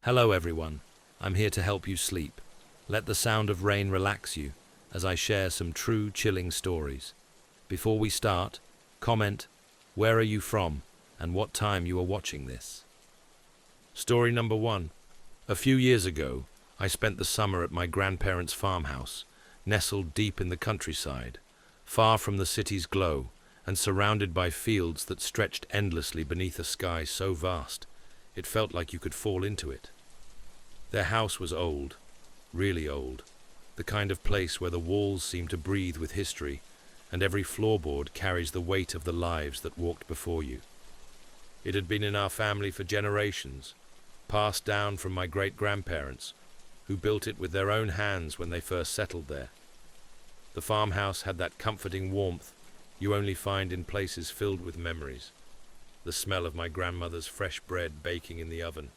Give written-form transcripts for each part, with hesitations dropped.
Hello everyone, I'm here to help you sleep. Let the sound of rain relax you as I share some true chilling stories. Before we start, comment, where are you from and what time you are watching this? Story number 1. A few years ago, I spent the summer at my grandparents' farmhouse, nestled deep in the countryside, far from the city's glow and surrounded by fields that stretched endlessly beneath a sky so vast it felt like you could fall into it. Their house was old, really old, the kind of place where the walls seem to breathe with history and every floorboard carries the weight of the lives that walked before you. It had been in our family for generations, passed down from my great-grandparents, who built it with their own hands when they first settled there. The farmhouse had that comforting warmth you only find in places filled with memories. The smell of my grandmother's fresh bread baking in the oven,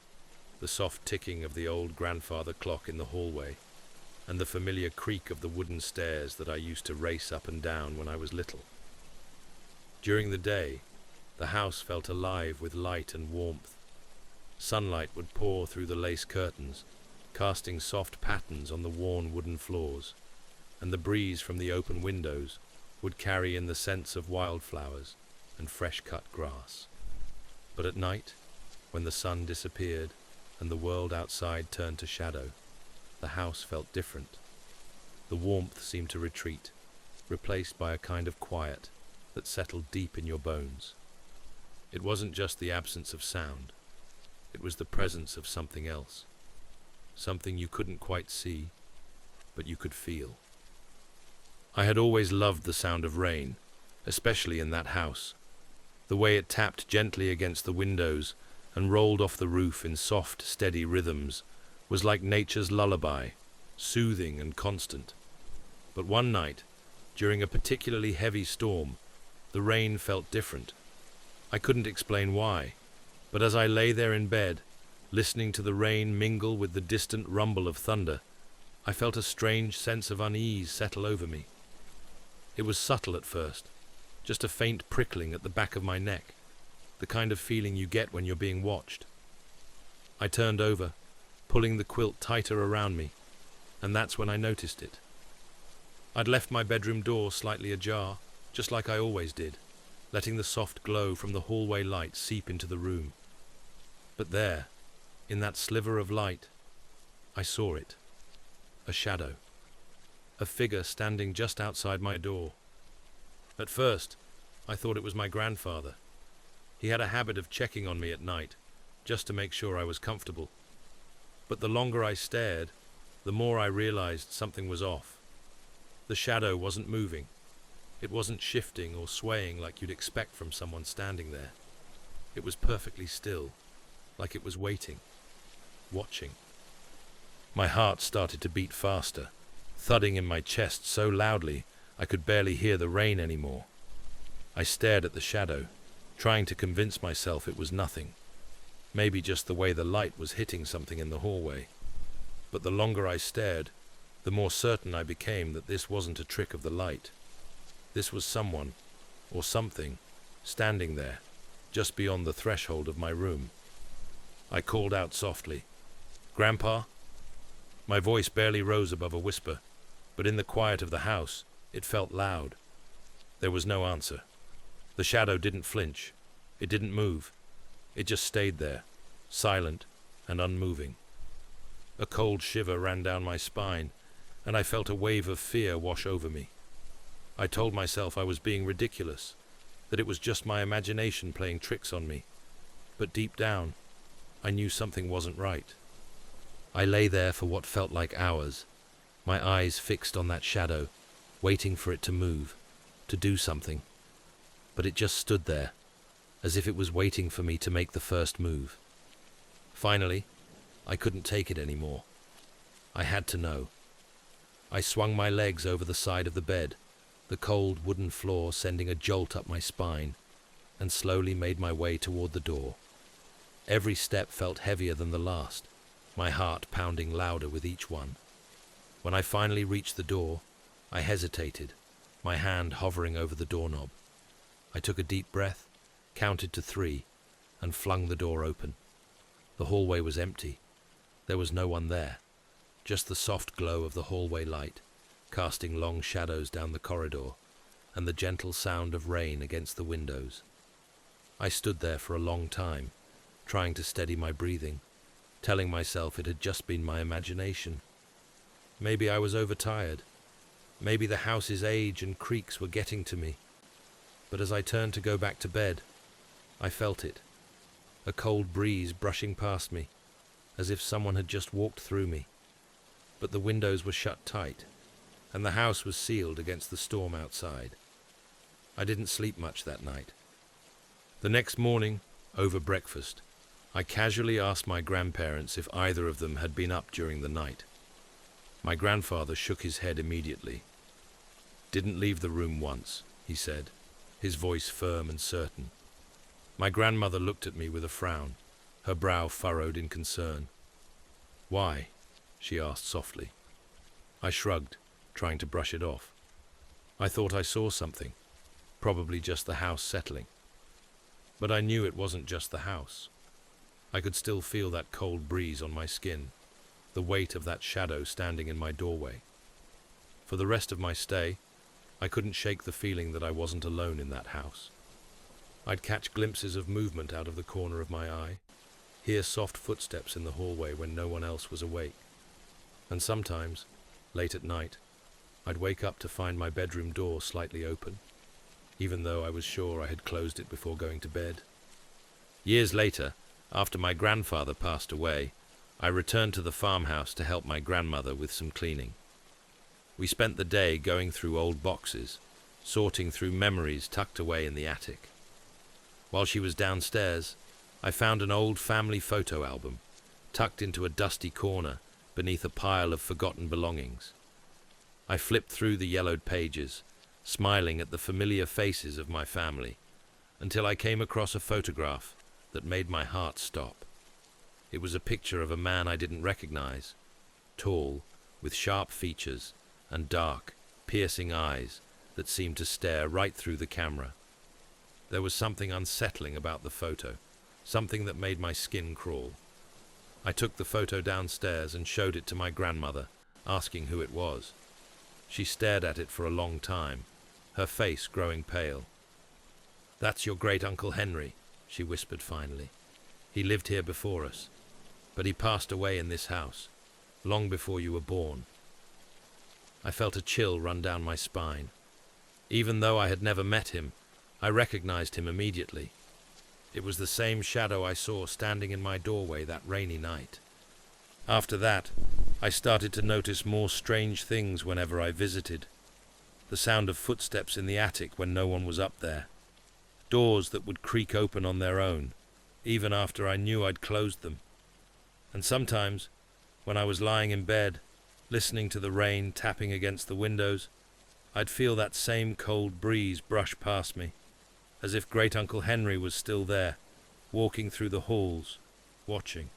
the soft ticking of the old grandfather clock in the hallway, and the familiar creak of the wooden stairs that I used to race up and down when I was little. During the day, the house felt alive with light and warmth. Sunlight would pour through the lace curtains, casting soft patterns on the worn wooden floors, and the breeze from the open windows would carry in the scents of wildflowers and fresh-cut grass. But at night, when the sun disappeared and the world outside turned to shadow, the house felt different. The warmth seemed to retreat, replaced by a kind of quiet that settled deep in your bones. It wasn't just the absence of sound, it was the presence of something else, something you couldn't quite see, but you could feel. I had always loved the sound of rain, especially in that house. The way it tapped gently against the windows and rolled off the roof in soft, steady rhythms was like nature's lullaby, soothing and constant. But one night, during a particularly heavy storm, the rain felt different. I couldn't explain why, but as I lay there in bed, listening to the rain mingle with the distant rumble of thunder, I felt a strange sense of unease settle over me. It was subtle at first, just a faint prickling at the back of my neck, the kind of feeling you get when you're being watched. I turned over, pulling the quilt tighter around me, and that's when I noticed it. I'd left my bedroom door slightly ajar, just like I always did, letting the soft glow from the hallway light seep into the room. But there, in that sliver of light, I saw it. A shadow. A figure standing just outside my door. At first, I thought it was my grandfather. He had a habit of checking on me at night, just to make sure I was comfortable. But the longer I stared, the more I realized something was off. The shadow wasn't moving. It wasn't shifting or swaying like you'd expect from someone standing there. It was perfectly still, like it was waiting, watching. My heart started to beat faster, thudding in my chest so loudly I could barely hear the rain anymore. I stared at the shadow, trying to convince myself it was nothing. Maybe just the way the light was hitting something in the hallway. But the longer I stared, the more certain I became that this wasn't a trick of the light. This was someone, or something, standing there, just beyond the threshold of my room. I called out softly, "Grandpa?" My voice barely rose above a whisper, but in the quiet of the house, it felt loud. There was no answer. The shadow didn't flinch. It didn't move. It just stayed there, silent and unmoving. A cold shiver ran down my spine, and I felt a wave of fear wash over me. I told myself I was being ridiculous, that it was just my imagination playing tricks on me. But deep down, I knew something wasn't right. I lay there for what felt like hours, my eyes fixed on that shadow, waiting for it to move, to do something. But it just stood there, as if it was waiting for me to make the first move. Finally, I couldn't take it anymore. I had to know. I swung my legs over the side of the bed, the cold wooden floor sending a jolt up my spine, and slowly made my way toward the door. Every step felt heavier than the last, my heart pounding louder with each one. When I finally reached the door, I hesitated, my hand hovering over the doorknob. I took a deep breath, counted to 3, and flung the door open. The hallway was empty, There was no one there, just the soft glow of the hallway light, casting long shadows down the corridor, and the gentle sound of rain against the windows. I stood there for a long time, trying to steady my breathing, telling myself it had just been my imagination. Maybe I was overtired. Maybe the house's age and creaks were getting to me. But as I turned to go back to bed, I felt it. A cold breeze brushing past me, as if someone had just walked through me. But the windows were shut tight, and the house was sealed against the storm outside. I didn't sleep much that night. The next morning, over breakfast, I casually asked my grandparents if either of them had been up during the night. My grandfather shook his head immediately. "Didn't leave the room once," he said, his voice firm and certain. My grandmother looked at me with a frown, her brow furrowed in concern. "Why?" she asked softly. I shrugged, trying to brush it off. I thought I saw something, probably just the house settling. But I knew it wasn't just the house. I could still feel that cold breeze on my skin, the weight of that shadow standing in my doorway. For the rest of my stay, I couldn't shake the feeling that I wasn't alone in that house. I'd catch glimpses of movement out of the corner of my eye, hear soft footsteps in the hallway when no one else was awake. And sometimes, late at night, I'd wake up to find my bedroom door slightly open, even though I was sure I had closed it before going to bed. Years later, after my grandfather passed away, I returned to the farmhouse to help my grandmother with some cleaning. We spent the day going through old boxes, sorting through memories tucked away in the attic. While she was downstairs, I found an old family photo album, tucked into a dusty corner beneath a pile of forgotten belongings. I flipped through the yellowed pages, smiling at the familiar faces of my family, until I came across a photograph that made my heart stop. It was a picture of a man I didn't recognize, tall, with sharp features and dark, piercing eyes that seemed to stare right through the camera. There was something unsettling about the photo, something that made my skin crawl. I took the photo downstairs and showed it to my grandmother, asking who it was. She stared at it for a long time, her face growing pale. "That's your great-uncle Henry," she whispered finally. "He lived here before us, but he passed away in this house, long before you were born." I felt a chill run down my spine. Even though I had never met him, I recognized him immediately. It was the same shadow I saw standing in my doorway that rainy night. After that, I started to notice more strange things whenever I visited. The sound of footsteps in the attic when no one was up there. Doors that would creak open on their own, even after I knew I'd closed them. And sometimes, when I was lying in bed, listening to the rain tapping against the windows, I'd feel that same cold breeze brush past me, as if Great-Uncle Henry was still there, walking through the halls, watching.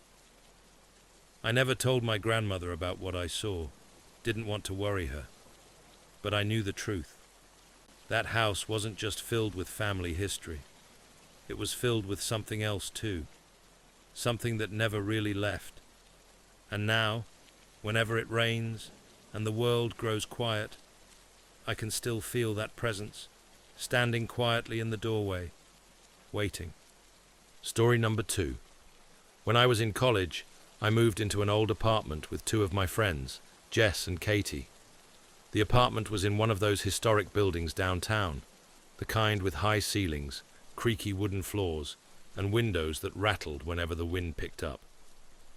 I never told my grandmother about what I saw, didn't want to worry her. But I knew the truth. That house wasn't just filled with family history. It was filled with something else too, something that never really left. And now, whenever it rains and the world grows quiet, I can still feel that presence, standing quietly in the doorway, waiting. Story number 2. When I was in college, I moved into an old apartment with 2 of my friends, Jess and Katie. The apartment was in one of those historic buildings downtown, the kind with high ceilings, creaky wooden floors, and windows that rattled whenever the wind picked up.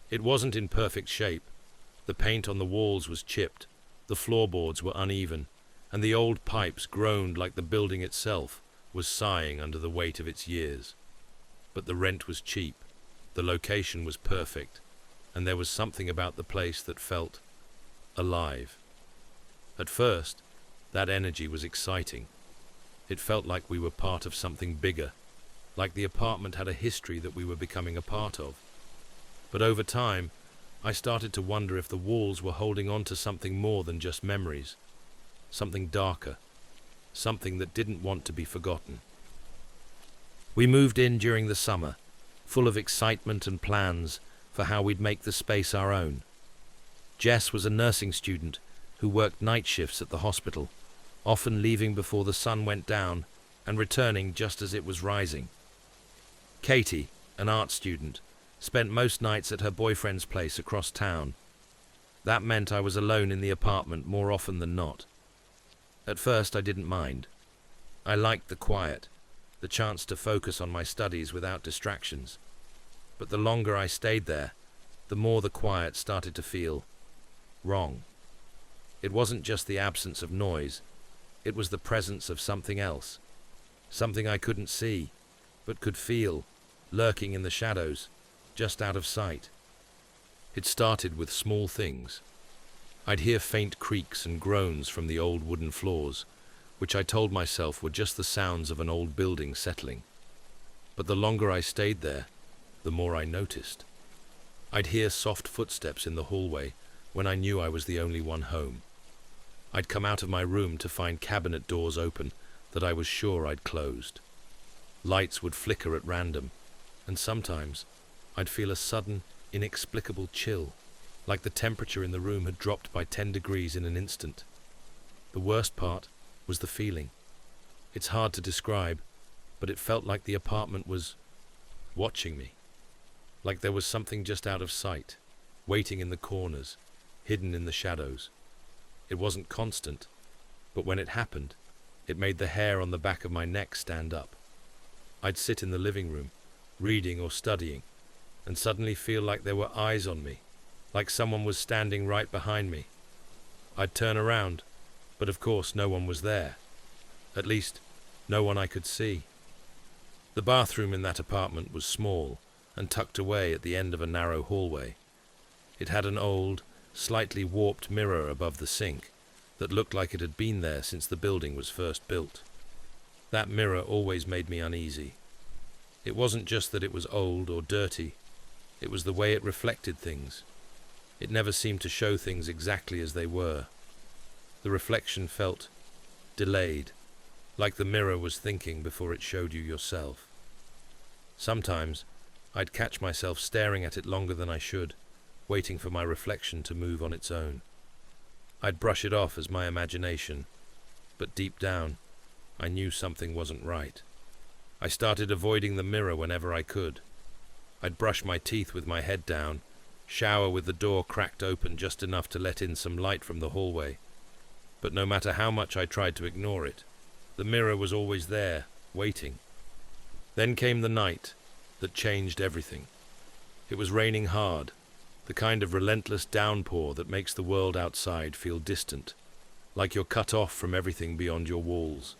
It wasn't in perfect shape. The paint on the walls was chipped, the floorboards were uneven, and the old pipes groaned like the building itself was sighing under the weight of its years. But the rent was cheap, the location was perfect, and there was something about the place that felt alive. At first, that energy was exciting. It felt like we were part of something bigger, like the apartment had a history that we were becoming a part of. But over time, I started to wonder if the walls were holding on to something more than just memories, something darker, something that didn't want to be forgotten. We moved in during the summer, full of excitement and plans for for how we'd make the space our own. Jess was a nursing student who worked night shifts at the hospital, often leaving before the sun went down and returning just as it was rising. Katie, an art student, spent most nights at her boyfriend's place across town. That meant I was alone in the apartment more often than not. At first, I didn't mind. I liked the quiet, the chance to focus on my studies without distractions. But the longer I stayed there, the more the quiet started to feel wrong. It wasn't just the absence of noise, it was the presence of something else. Something I couldn't see, but could feel, lurking in the shadows, just out of sight. It started with small things. I'd hear faint creaks and groans from the old wooden floors, which I told myself were just the sounds of an old building settling. But the longer I stayed there, the more I noticed. I'd hear soft footsteps in the hallway when I knew I was the only one home. I'd come out of my room to find cabinet doors open that I was sure I'd closed. Lights would flicker at random, and sometimes I'd feel a sudden, inexplicable chill, like the temperature in the room had dropped by 10 degrees in an instant. The worst part was the feeling. It's hard to describe, but it felt like the apartment was watching me. Like there was something just out of sight, waiting in the corners, hidden in the shadows. It wasn't constant, but when it happened, it made the hair on the back of my neck stand up. I'd sit in the living room, reading or studying, and suddenly feel like there were eyes on me, like someone was standing right behind me. I'd turn around, but of course no one was there. At least, no one I could see. The bathroom in that apartment was small and tucked away at the end of a narrow hallway. It had an old, slightly warped mirror above the sink that looked like it had been there since the building was first built. That mirror always made me uneasy. It wasn't just that it was old or dirty, it was the way it reflected things. It never seemed to show things exactly as they were. The reflection felt delayed, like the mirror was thinking before it showed you yourself. Sometimes I'd catch myself staring at it longer than I should, waiting for my reflection to move on its own. I'd brush it off as my imagination, but deep down, I knew something wasn't right. I started avoiding the mirror whenever I could. I'd brush my teeth with my head down, shower with the door cracked open just enough to let in some light from the hallway. But no matter how much I tried to ignore it, the mirror was always there, waiting. Then came the night that changed everything. It was raining hard, the kind of relentless downpour that makes the world outside feel distant, like you're cut off from everything beyond your walls.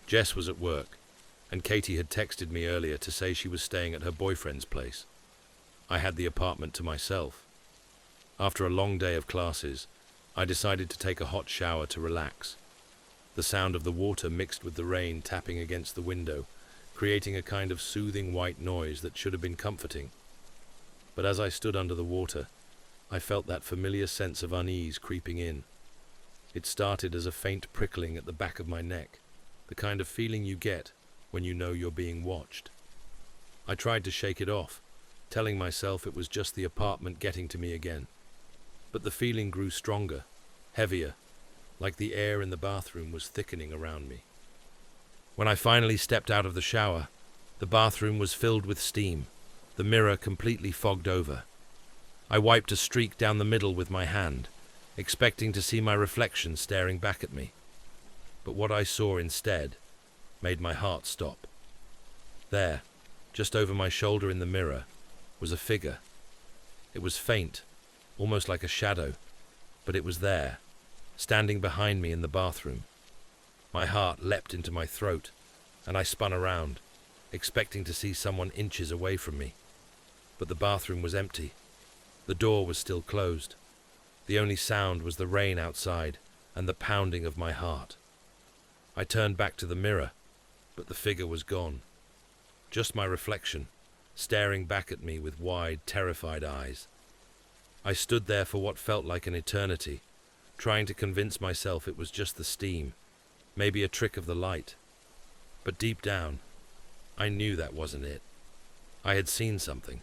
Jess was at work, and Katie had texted me earlier to say she was staying at her boyfriend's place. I had the apartment to myself. After a long day of classes, I decided to take a hot shower to relax. The sound of the water mixed with the rain tapping against the window, creating a kind of soothing white noise that should have been comforting. But as I stood under the water, I felt that familiar sense of unease creeping in. It started as a faint prickling at the back of my neck, the kind of feeling you get when you know you're being watched. I tried to shake it off, telling myself it was just the apartment getting to me again. But the feeling grew stronger, heavier, like the air in the bathroom was thickening around me. When I finally stepped out of the shower, the bathroom was filled with steam, the mirror completely fogged over. I wiped a streak down the middle with my hand, expecting to see my reflection staring back at me. But what I saw instead made my heart stop. There, just over my shoulder in the mirror, was a figure. It was faint, almost like a shadow, but it was there, standing behind me in the bathroom. My heart leapt into my throat, and I spun around, expecting to see someone inches away from me. But the bathroom was empty. The door was still closed. The only sound was the rain outside and the pounding of my heart. I turned back to the mirror, but the figure was gone. Just my reflection, staring back at me with wide, terrified eyes. I stood there for what felt like an eternity, trying to convince myself it was just the steam, maybe a trick of the light. But deep down, I knew that wasn't it. I had seen something.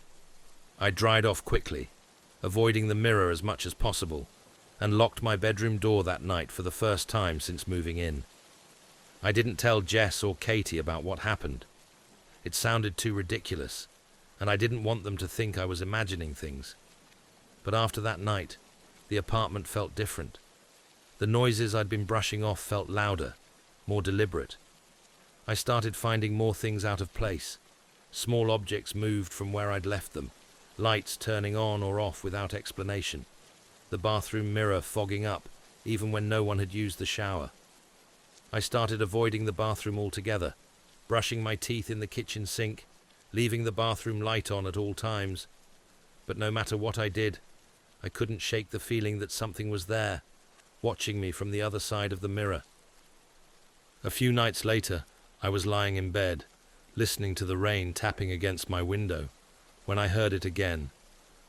I dried off quickly, avoiding the mirror as much as possible, and locked my bedroom door that night for the first time since moving in. I didn't tell Jess or Katie about what happened. It sounded too ridiculous, and I didn't want them to think I was imagining things. But after that night, the apartment felt different. The noises I'd been brushing off felt louder, more deliberate. I started finding more things out of place. Small objects moved from where I'd left them, lights turning on or off without explanation, the bathroom mirror fogging up even when no one had used the shower. I started avoiding the bathroom altogether, brushing my teeth in the kitchen sink, leaving the bathroom light on at all times. But no matter what I did, I couldn't shake the feeling that something was there, watching me from the other side of the mirror. A few nights later, I was lying in bed, listening to the rain tapping against my window, when I heard it again,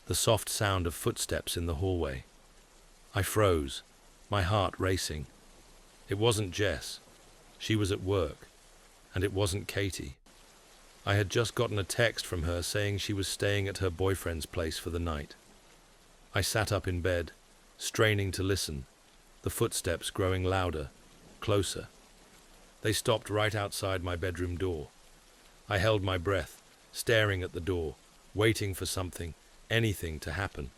the soft sound of footsteps in the hallway. I froze, my heart racing. It wasn't Jess. She was at work. And it wasn't Katie. I had just gotten a text from her saying she was staying at her boyfriend's place for the night. I sat up in bed, straining to listen, the footsteps growing louder, closer. They stopped right outside my bedroom door. I held my breath, staring at the door, waiting for something, anything to happen.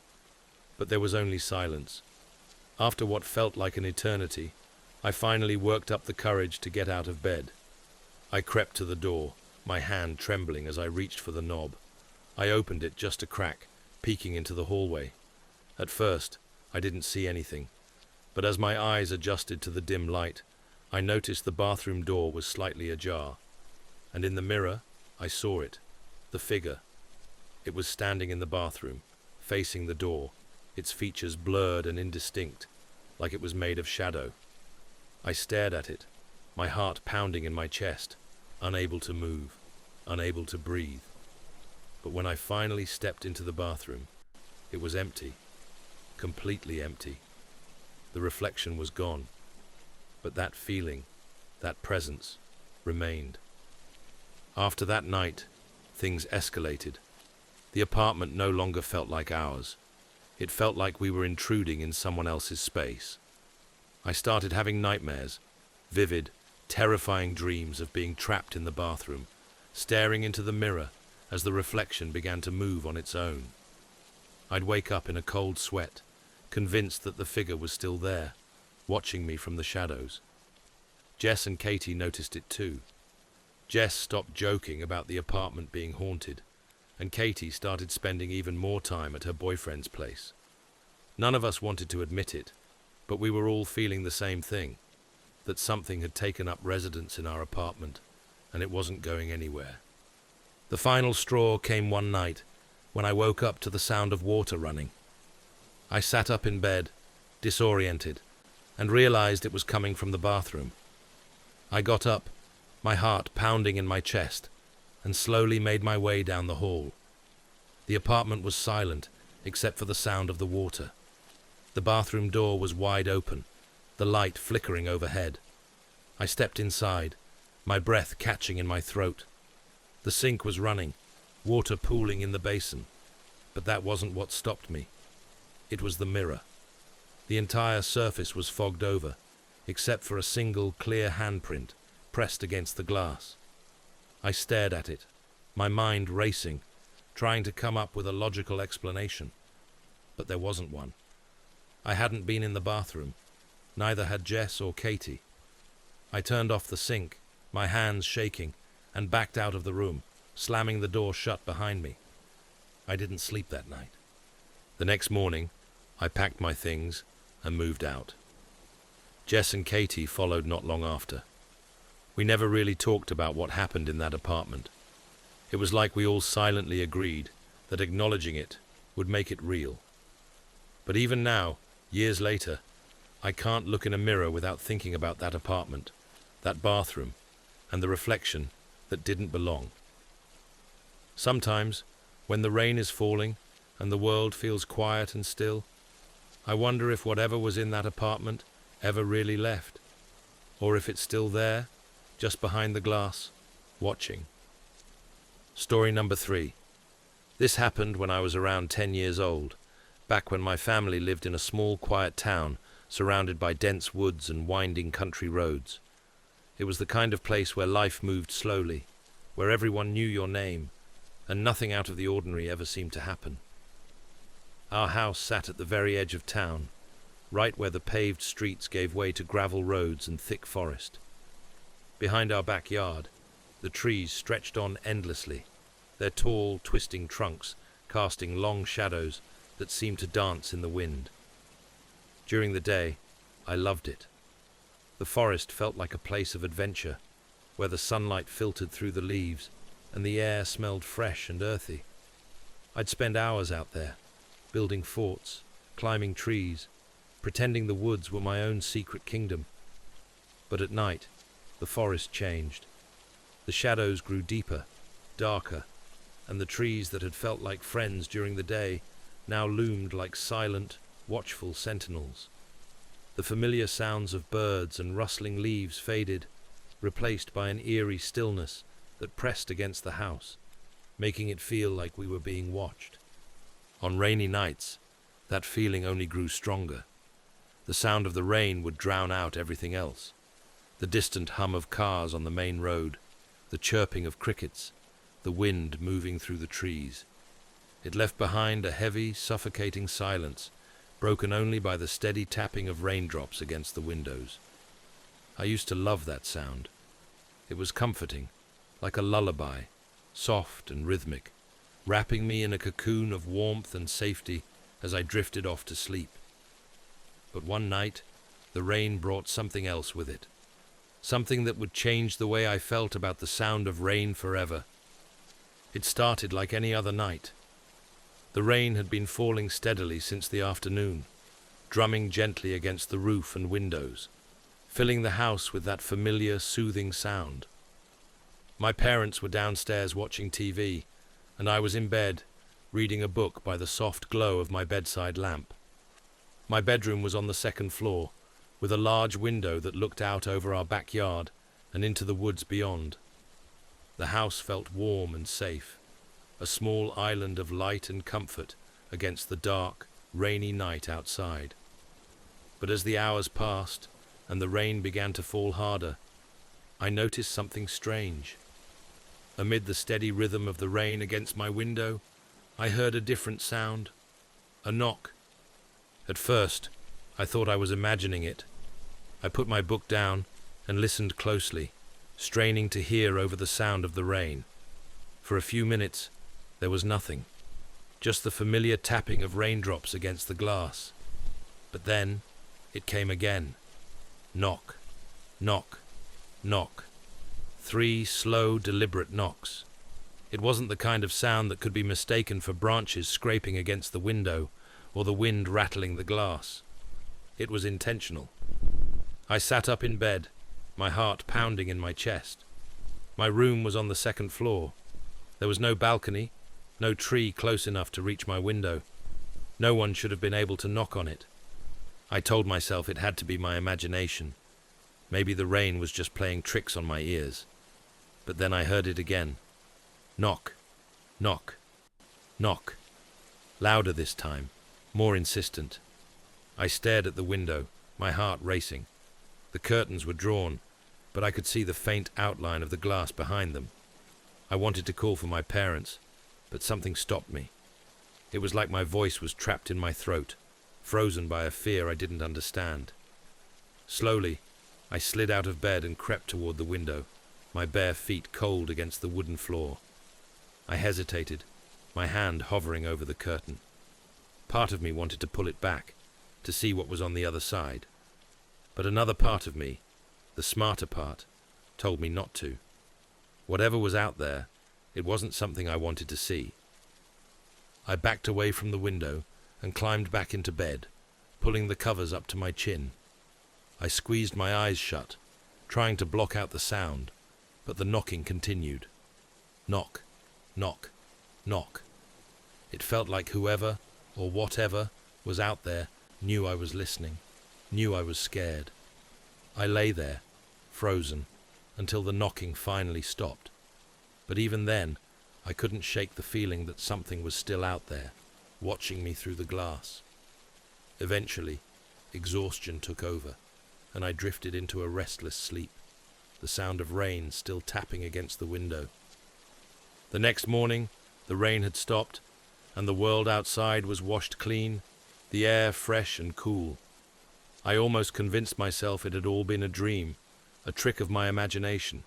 But there was only silence. After what felt like an eternity, I finally worked up the courage to get out of bed. I crept to the door, my hand trembling as I reached for the knob. I opened it just a crack, peeking into the hallway. At first, I didn't see anything, but as my eyes adjusted to the dim light, I noticed the bathroom door was slightly ajar. And in the mirror, I saw it, the figure. It was standing in the bathroom, facing the door, its features blurred and indistinct, like it was made of shadow. I stared at it, my heart pounding in my chest, unable to move, unable to breathe. But when I finally stepped into the bathroom, it was empty, completely empty. The reflection was gone, but that feeling, that presence, remained. After that night, things escalated. The apartment no longer felt like ours. It felt like we were intruding in someone else's space. I started having nightmares, vivid, terrifying dreams of being trapped in the bathroom, staring into the mirror as the reflection began to move on its own. I'd wake up in a cold sweat, convinced that the figure was still there, watching me from the shadows. Jess and Katie noticed it too. Jess stopped joking about the apartment being haunted, and Katie started spending even more time at her boyfriend's place. None of us wanted to admit it, but we were all feeling the same thing, that something had taken up residence in our apartment, and it wasn't going anywhere. The final straw came one night, when I woke up to the sound of water running. I sat up in bed, disoriented, and realized it was coming from the bathroom. I got up, my heart pounding in my chest, and slowly made my way down the hall. The apartment was silent, except for the sound of the water. The bathroom door was wide open, the light flickering overhead. I stepped inside, my breath catching in my throat. The sink was running, water pooling in the basin, but that wasn't what stopped me. It was the mirror. The entire surface was fogged over, except for a single clear handprint pressed against the glass. I stared at it, my mind racing, trying to come up with a logical explanation. But there wasn't one. I hadn't been in the bathroom. Neither had Jess or Katie. I turned off the sink, my hands shaking, and backed out of the room, slamming the door shut behind me. I didn't sleep that night. The next morning, I packed my things and moved out. Jess and Katie followed not long after. We never really talked about what happened in that apartment. It was like we all silently agreed that acknowledging it would make it real. But even now, years later, I can't look in a mirror without thinking about that apartment, that bathroom, and the reflection that didn't belong. Sometimes, when the rain is falling and the world feels quiet and still, I wonder if whatever was in that apartment ever really left, or if it's still there, just behind the glass, watching. Story number 3. This happened when I was around 10 years old, back when my family lived in a small, quiet town surrounded by dense woods and winding country roads. It was the kind of place where life moved slowly, where everyone knew your name, and nothing out of the ordinary ever seemed to happen. Our house sat at the very edge of town, right where the paved streets gave way to gravel roads and thick forest. Behind our backyard, the trees stretched on endlessly, their tall, twisting trunks casting long shadows that seemed to dance in the wind. During the day, I loved it. The forest felt like a place of adventure, where the sunlight filtered through the leaves and the air smelled fresh and earthy. I'd spend hours out there, building forts, climbing trees, pretending the woods were my own secret kingdom. But at night, the forest changed. The shadows grew deeper, darker, and the trees that had felt like friends during the day now loomed like silent, watchful sentinels. The familiar sounds of birds and rustling leaves faded, replaced by an eerie stillness that pressed against the house, making it feel like we were being watched. On rainy nights, that feeling only grew stronger. The sound of the rain would drown out everything else. The distant hum of cars on the main road, the chirping of crickets, the wind moving through the trees. It left behind a heavy, suffocating silence, broken only by the steady tapping of raindrops against the windows. I used to love that sound. It was comforting, like a lullaby, soft and rhythmic, wrapping me in a cocoon of warmth and safety as I drifted off to sleep. But one night, the rain brought something else with it, something that would change the way I felt about the sound of rain forever. It started like any other night. The rain had been falling steadily since the afternoon, drumming gently against the roof and windows, filling the house with that familiar, soothing sound. My parents were downstairs watching TV, and I was in bed, reading a book by the soft glow of my bedside lamp. My bedroom was on the second floor, with a large window that looked out over our backyard and into the woods beyond. The house felt warm and safe, a small island of light and comfort against the dark, rainy night outside. But as the hours passed and the rain began to fall harder, I noticed something strange. Amid the steady rhythm of the rain against my window, I heard a different sound, a knock. At first, I thought I was imagining it. I put my book down and listened closely, straining to hear over the sound of the rain. For a few minutes, there was nothing, just the familiar tapping of raindrops against the glass. But then, it came again. Knock, knock, knock. 3 slow, deliberate knocks. It wasn't the kind of sound that could be mistaken for branches scraping against the window or the wind rattling the glass. It was intentional. I sat up in bed, my heart pounding in my chest. My room was on the second floor. There was no balcony, no tree close enough to reach my window. No one should have been able to knock on it. I told myself it had to be my imagination. Maybe the rain was just playing tricks on my ears. But then I heard it again. Knock, knock, knock. Louder this time, more insistent. I stared at the window, my heart racing. The curtains were drawn, but I could see the faint outline of the glass behind them. I wanted to call for my parents, but something stopped me. It was like my voice was trapped in my throat, frozen by a fear I didn't understand. Slowly, I slid out of bed and crept toward the window, my bare feet cold against the wooden floor. I hesitated, my hand hovering over the curtain. Part of me wanted to pull it back, to see what was on the other side. But another part of me, the smarter part, told me not to. Whatever was out there, it wasn't something I wanted to see. I backed away from the window and climbed back into bed, pulling the covers up to my chin. I squeezed my eyes shut, trying to block out the sound, but the knocking continued. Knock, knock, knock. It felt like whoever, or whatever, was out there knew I was listening, knew I was scared. I lay there, frozen, until the knocking finally stopped. But even then, I couldn't shake the feeling that something was still out there, watching me through the glass. Eventually, exhaustion took over, and I drifted into a restless sleep, the sound of rain still tapping against the window. The next morning, the rain had stopped, and the world outside was washed clean, the air fresh and cool. I almost convinced myself it had all been a dream, a trick of my imagination.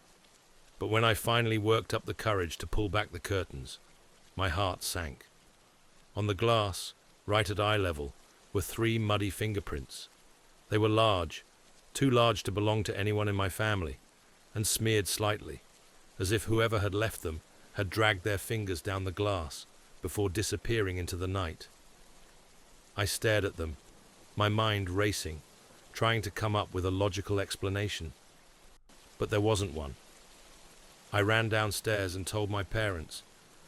But when I finally worked up the courage to pull back the curtains, my heart sank. On the glass, right at eye level, were 3 muddy fingerprints. They were large, too large to belong to anyone in my family, and smeared slightly, as if whoever had left them had dragged their fingers down the glass before disappearing into the night. I stared at them, my mind racing, trying to come up with a logical explanation. But there wasn't one. I ran downstairs and told my parents,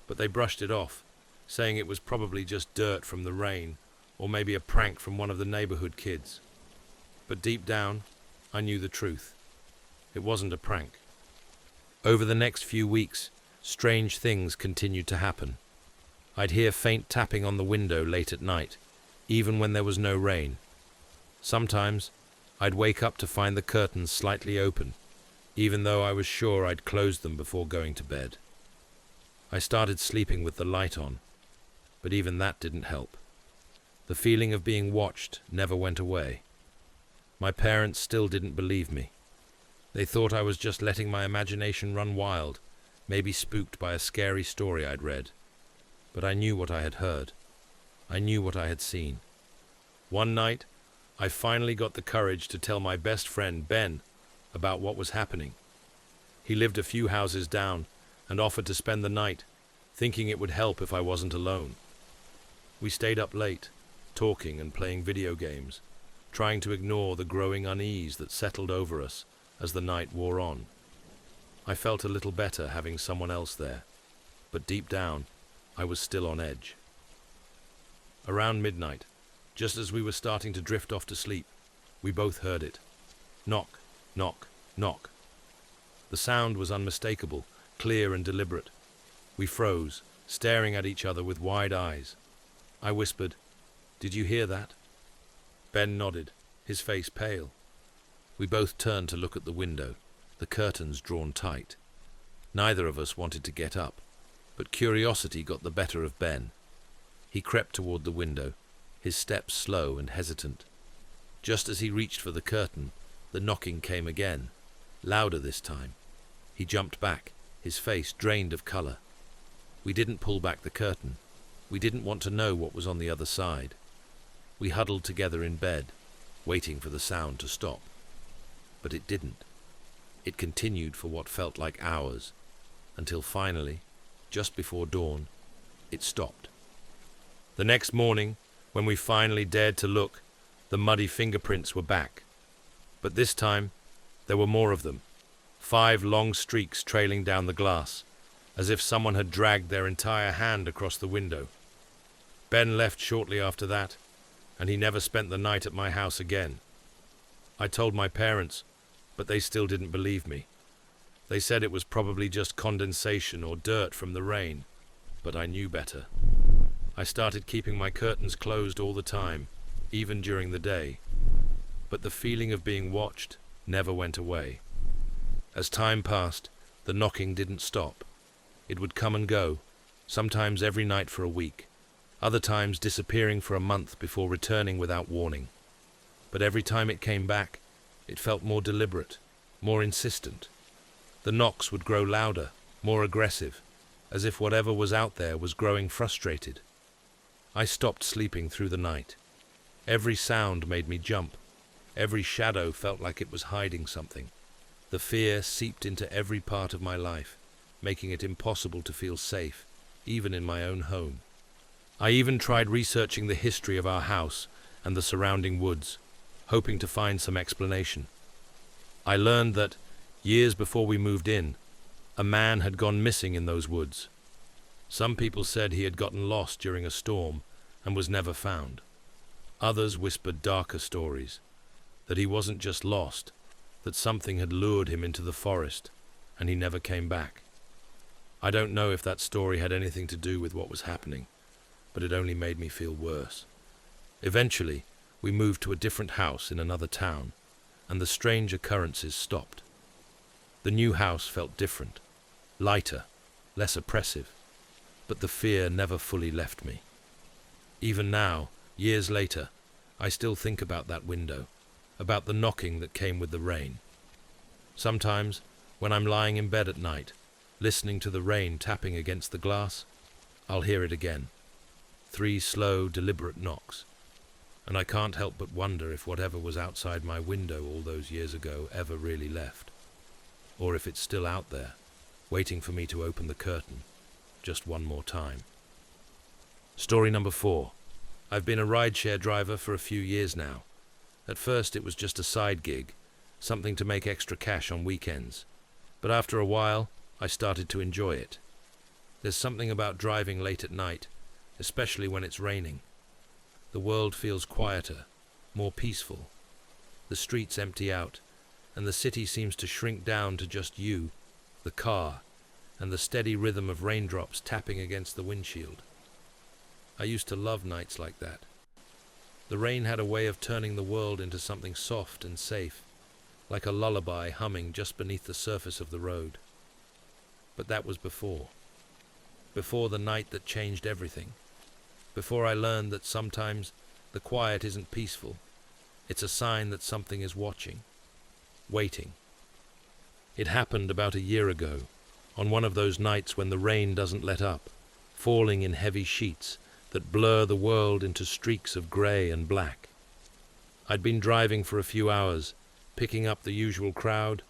but they brushed it off, saying it was probably just dirt from the rain, or maybe a prank from one of the neighborhood kids. But deep down, I knew the truth. It wasn't a prank. Over the next few weeks, strange things continued to happen. I'd hear faint tapping on the window late at night, even when there was no rain. Sometimes, I'd wake up to find the curtains slightly open, even though I was sure I'd closed them before going to bed. I started sleeping with the light on, but even that didn't help. The feeling of being watched never went away. My parents still didn't believe me. They thought I was just letting my imagination run wild, maybe spooked by a scary story I'd read. But I knew what I had heard. I knew what I had seen. One night, I finally got the courage to tell my best friend, Ben, about what was happening. He lived a few houses down and offered to spend the night, thinking it would help if I wasn't alone. We stayed up late, talking and playing video games, trying to ignore the growing unease that settled over us as the night wore on. I felt a little better having someone else there, but deep down, I was still on edge. Around midnight, just as we were starting to drift off to sleep, we both heard it. Knock, knock, knock. The sound was unmistakable, clear and deliberate. We froze, staring at each other with wide eyes. I whispered, "Did you hear that?" Ben nodded, his face pale. We both turned to look at the window, the curtains drawn tight. Neither of us wanted to get up, but curiosity got the better of Ben. He crept toward the window, his steps slow and hesitant. Just as he reached for the curtain, the knocking came again, louder this time. He jumped back, his face drained of color. We didn't pull back the curtain. We didn't want to know what was on the other side. We huddled together in bed, waiting for the sound to stop. But it didn't. It continued for what felt like hours, until finally, just before dawn, it stopped. The next morning, when we finally dared to look, the muddy fingerprints were back. But this time, there were more of them, 5 long streaks trailing down the glass, as if someone had dragged their entire hand across the window. Ben left shortly after that, and he never spent the night at my house again. I told my parents, but they still didn't believe me. They said it was probably just condensation or dirt from the rain, but I knew better. I started keeping my curtains closed all the time, even during the day. But the feeling of being watched never went away. As time passed, the knocking didn't stop. It would come and go, sometimes every night for a week, other times disappearing for a month before returning without warning. But every time it came back, it felt more deliberate, more insistent. The knocks would grow louder, more aggressive, as if whatever was out there was growing frustrated. I stopped sleeping through the night. Every sound made me jump. Every shadow felt like it was hiding something. The fear seeped into every part of my life, making it impossible to feel safe, even in my own home. I even tried researching the history of our house and the surrounding woods, hoping to find some explanation. I learned that, years before we moved in, a man had gone missing in those woods. Some people said he had gotten lost during a storm and was never found. Others whispered darker stories, that he wasn't just lost, that something had lured him into the forest and he never came back. I don't know if that story had anything to do with what was happening, but it only made me feel worse. Eventually, we moved to a different house in another town, and the strange occurrences stopped. The new house felt different, lighter, less oppressive, but the fear never fully left me. Even now, years later, I still think about that window, about the knocking that came with the rain. Sometimes, when I'm lying in bed at night, listening to the rain tapping against the glass, I'll hear it again. 3 slow, deliberate knocks. And I can't help but wonder if whatever was outside my window all those years ago ever really left. Or if it's still out there, waiting for me to open the curtain, just one more time. Story number 4. I've been a rideshare driver for a few years now. At first it was just a side gig, something to make extra cash on weekends. But after a while, I started to enjoy it. There's something about driving late at night, especially when it's raining. The world feels quieter, more peaceful. The streets empty out, and the city seems to shrink down to just you, the car, and the steady rhythm of raindrops tapping against the windshield. I used to love nights like that. The rain had a way of turning the world into something soft and safe, like a lullaby humming just beneath the surface of the road. But that was before the night that changed everything. Before I learned that sometimes the quiet isn't peaceful. It's a sign that something is watching, waiting. It happened about a year ago, on one of those nights when the rain doesn't let up, falling in heavy sheets that blur the world into streaks of grey and black. I'd been driving for a few hours, picking up the usual crowd,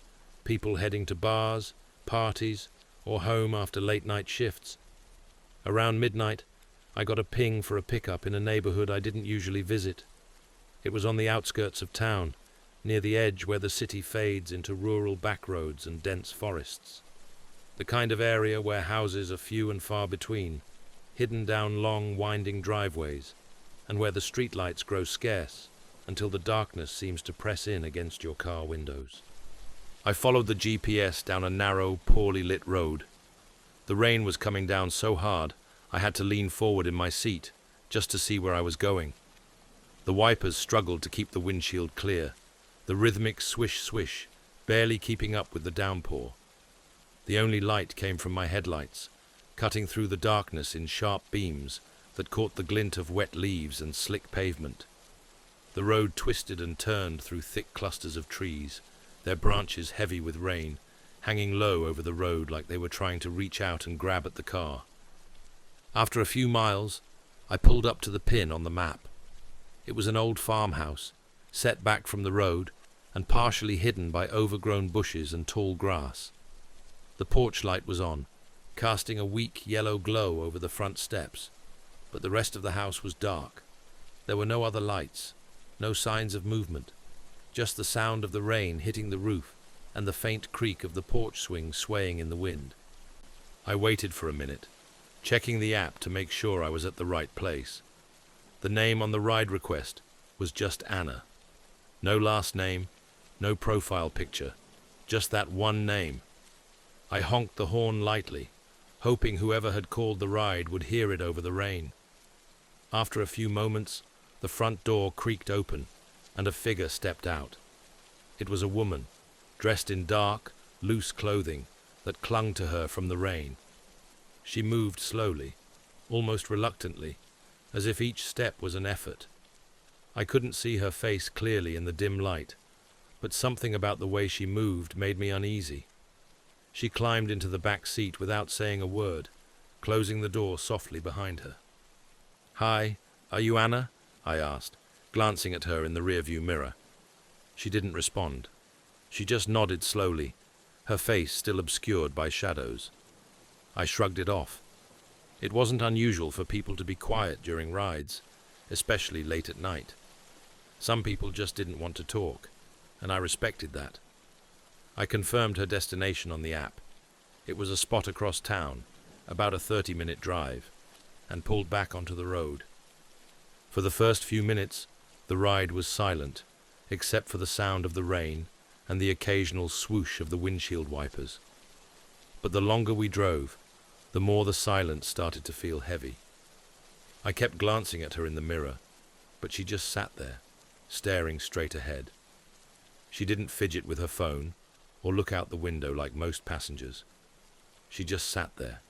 people heading to bars, parties, or home after late-night shifts. Around midnight, I got a ping for a pickup in a neighborhood I didn't usually visit. It was on the outskirts of town, near the edge where the city fades into rural backroads and dense forests. The kind of area where houses are few and far between, hidden down long, winding driveways, and where the streetlights grow scarce until the darkness seems to press in against your car windows. I followed the GPS down a narrow, poorly lit road. The rain was coming down so hard, I had to lean forward in my seat just to see where I was going. The wipers struggled to keep the windshield clear, the rhythmic swish-swish barely keeping up with the downpour. The only light came from my headlights, cutting through the darkness in sharp beams that caught the glint of wet leaves and slick pavement. The road twisted and turned through thick clusters of trees, their branches heavy with rain, hanging low over the road like they were trying to reach out and grab at the car. After a few miles, I pulled up to the pin on the map. It was an old farmhouse, set back from the road and partially hidden by overgrown bushes and tall grass. The porch light was on, casting a weak yellow glow over the front steps, but the rest of the house was dark. There were no other lights, no signs of movement, just the sound of the rain hitting the roof and the faint creak of the porch swing swaying in the wind. I waited for a minute, checking the app to make sure I was at the right place. The name on the ride request was just Anna. No last name, no profile picture, just that one name. I honked the horn lightly, hoping whoever had called the ride would hear it over the rain. After a few moments, the front door creaked open, and a figure stepped out. It was a woman, dressed in dark, loose clothing that clung to her from the rain. She moved slowly, almost reluctantly, as if each step was an effort. I couldn't see her face clearly in the dim light, but something about the way she moved made me uneasy. She climbed into the back seat without saying a word, closing the door softly behind her. "Hi, are you Anna?" I asked, glancing at her in the rearview mirror. She didn't respond. She just nodded slowly, her face still obscured by shadows. I shrugged it off. It wasn't unusual for people to be quiet during rides, especially late at night. Some people just didn't want to talk, and I respected that. I confirmed her destination on the app. It was a spot across town, about a 30-minute drive, and pulled back onto the road. For the first few minutes, the ride was silent, except for the sound of the rain and the occasional swoosh of the windshield wipers. But the longer we drove, the more the silence started to feel heavy. I kept glancing at her in the mirror, but she just sat there, staring straight ahead. She didn't fidget with her phone or look out the window like most passengers. She just sat there,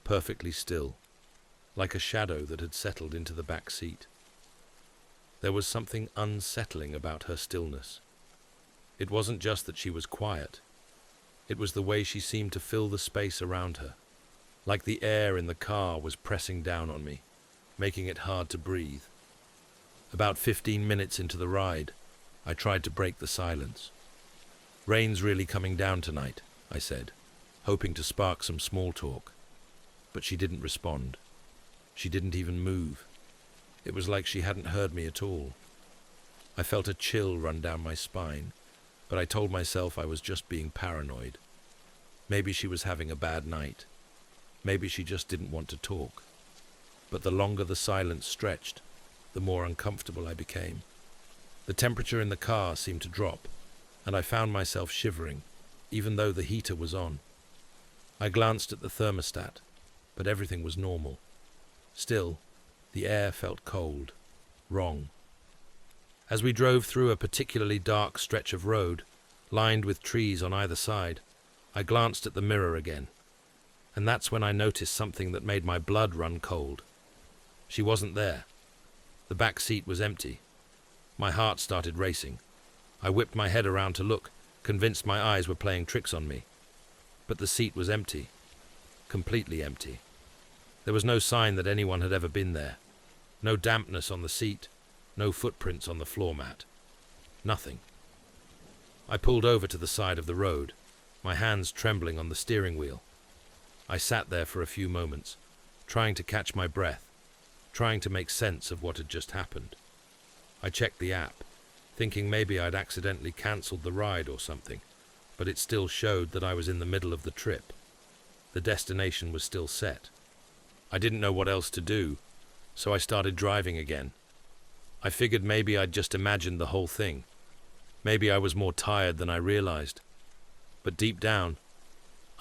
perfectly still, like a shadow that had settled into the back seat. There was something unsettling about her stillness. It wasn't just that she was quiet. It was the way she seemed to fill the space around her, like the air in the car was pressing down on me, making it hard to breathe. About 15 minutes into the ride, I tried to break the silence. "Rain's really coming down tonight," I said, hoping to spark some small talk. But she didn't respond. She didn't even move. It was like she hadn't heard me at all. I felt a chill run down my spine, but I told myself I was just being paranoid. Maybe she was having a bad night. Maybe she just didn't want to talk. But the longer the silence stretched, the more uncomfortable I became. The temperature in the car seemed to drop, and I found myself shivering, even though the heater was on. I glanced at the thermostat, but everything was normal. Still, the air felt cold, wrong. As we drove through a particularly dark stretch of road, lined with trees on either side, I glanced at the mirror again, and that's when I noticed something that made my blood run cold. She wasn't there. The back seat was empty. My heart started racing. I whipped my head around to look, convinced my eyes were playing tricks on me. But the seat was empty, completely empty. There was no sign that anyone had ever been there. No dampness on the seat, no footprints on the floor mat. Nothing. I pulled over to the side of the road, my hands trembling on the steering wheel. I sat there for a few moments, trying to catch my breath, trying to make sense of what had just happened. I checked the app, thinking maybe I'd accidentally cancelled the ride or something, but it still showed that I was in the middle of the trip. The destination was still set. I didn't know what else to do, so I started driving again. I figured maybe I'd just imagined the whole thing. Maybe I was more tired than I realized. But deep down,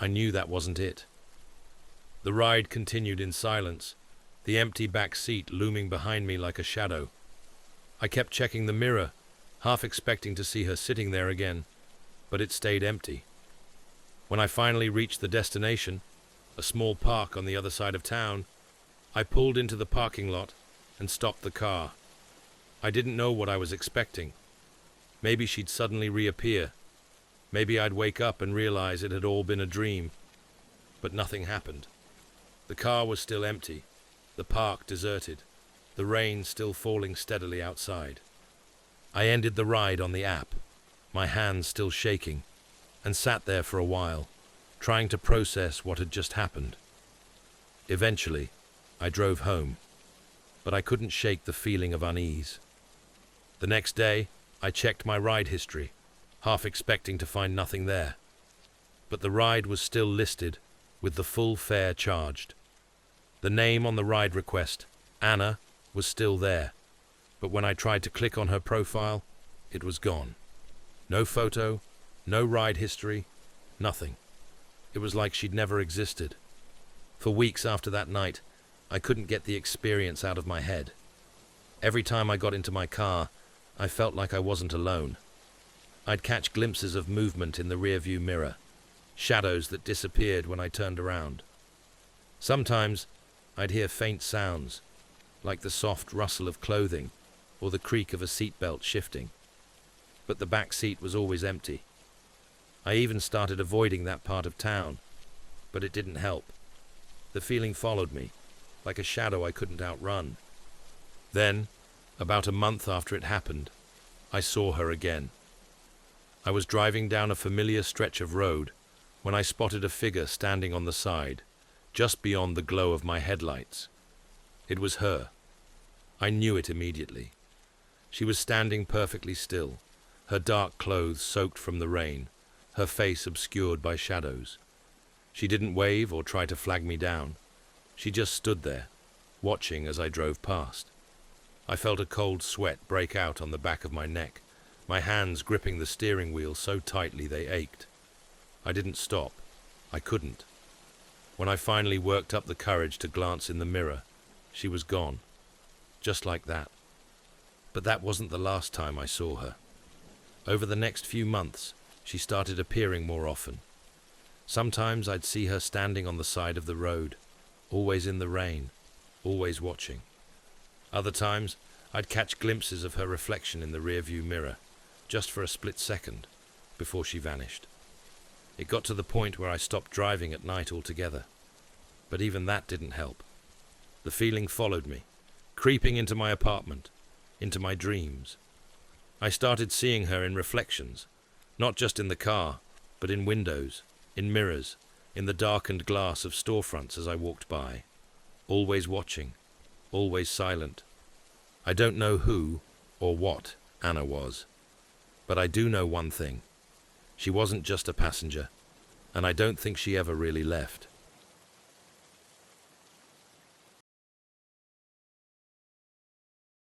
I knew that wasn't it. The ride continued in silence, the empty back seat looming behind me like a shadow. I kept checking the mirror, half expecting to see her sitting there again, but it stayed empty. When I finally reached the destination, a small park on the other side of town, I pulled into the parking lot and stopped the car. I didn't know what I was expecting. Maybe she'd suddenly reappear. Maybe I'd wake up and realize it had all been a dream. But nothing happened. The car was still empty, the park deserted, the rain still falling steadily outside. I ended the ride on the app, my hands still shaking, and sat there for a while, trying to process what had just happened. Eventually, I drove home, but I couldn't shake the feeling of unease. The next day, I checked my ride history, half expecting to find nothing there. But the ride was still listed, with the full fare charged. The name on the ride request, Anna, was still there, but when I tried to click on her profile, it was gone. No photo, no ride history, nothing. It was like she'd never existed. For weeks after that night, I couldn't get the experience out of my head. Every time I got into my car, I felt like I wasn't alone. I'd catch glimpses of movement in the rearview mirror, shadows that disappeared when I turned around. Sometimes I'd hear faint sounds, like the soft rustle of clothing or the creak of a seatbelt shifting. But the back seat was always empty. I even started avoiding that part of town, but it didn't help. The feeling followed me, like a shadow I couldn't outrun. Then, about a month after it happened, I saw her again. I was driving down a familiar stretch of road when I spotted a figure standing on the side, just beyond the glow of my headlights. It was her. I knew it immediately. She was standing perfectly still, her dark clothes soaked from the rain, her face obscured by shadows. She didn't wave or try to flag me down. She just stood there, watching as I drove past. I felt a cold sweat break out on the back of my neck, my hands gripping the steering wheel so tightly they ached. I didn't stop. I couldn't. When I finally worked up the courage to glance in the mirror, she was gone. Just like that. But that wasn't the last time I saw her. Over the next few months, she started appearing more often. Sometimes I'd see her standing on the side of the road, always in the rain, always watching. Other times, I'd catch glimpses of her reflection in the rearview mirror, just for a split second, before she vanished. It got to the point where I stopped driving at night altogether. But even that didn't help. The feeling followed me, creeping into my apartment, into my dreams. I started seeing her in reflections, not just in the car, but in windows, in mirrors, in the darkened glass of storefronts as I walked by. Always watching, always silent. I don't know who or what Anna was, but I do know one thing. She wasn't just a passenger, and I don't think she ever really left.